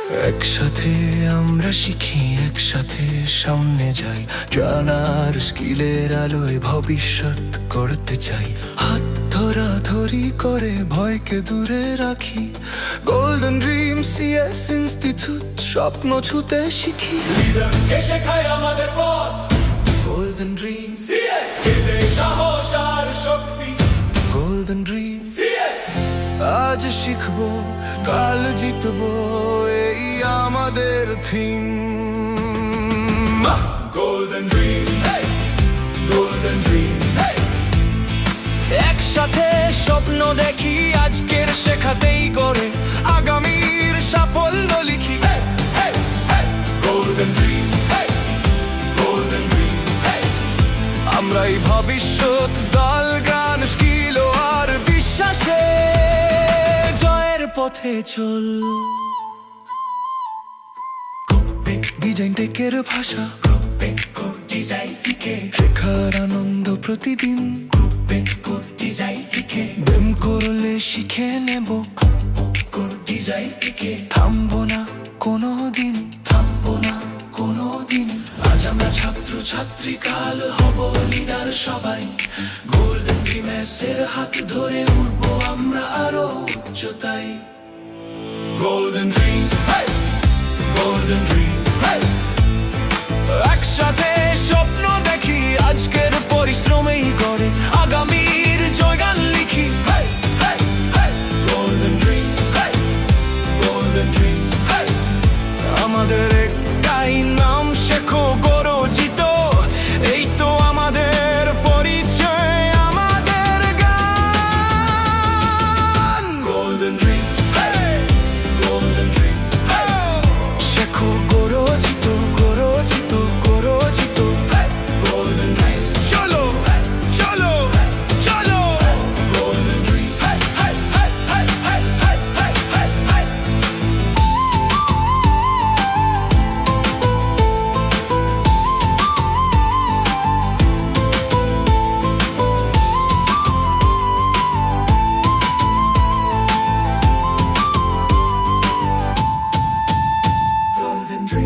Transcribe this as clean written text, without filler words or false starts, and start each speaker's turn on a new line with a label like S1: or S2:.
S1: একসাথে আমরা শিখি, একসাথে সামনে যাই, জানার স্কিলের আলোয় ভবিষ্যৎ করতে চাই। হাত ধরাধরি করে ভয়কে দূরে রাখি, গোল্ডেন ড্রিম সিএস ইনস্টিটিউট, স্বপ্ন ছুতে শিখি।
S2: লিডারকে শেখায় আমাদের পথ,
S1: গোল্ডেন ড্রিম
S2: সিএস কে দেয় সাহস আর শক্তি।
S1: গোল্ডেন ড্রিম
S2: সিএস
S1: আজ শিখবো, কাল জিতবো, এই আমাদের theme.
S2: Golden dream, golden dream.
S1: একসাথে স্বপ্ন দেখি, আজকের শেখাতেই গড়ে আগামীর সাফল্য লিখি।
S2: Golden dream, golden dream.
S1: আমরাই ভবিষ্যৎ, দল গান স্কিল আর বিশ্বাসে জয়ের পথে চল। ডিজাইন টেকের ভাষা,
S2: গ্রুপে কোড ডিজাইন টিকে,
S1: শেখার আনন্দ প্রতিদিন।
S2: গ্রুপে কোড ডিজাইন টিকে,
S1: প্রেম করলে শিখে নেব,
S2: কোড ডিজাইন টিকে।
S1: থামবো না কোনো দিন,
S2: থামবো না কোনো দিন। আজ আমরা ছাত্র ছাত্রী, কাল হব লিডার সবাই। গোল্ডেন ড্রিমের হাত ধরে উঠবো আমরা আরো উচ্চতায়। Golden dream, golden dream.
S1: একসাথে স্বপ্ন দেখি, আজকের পরিশ্রমেই গড়ে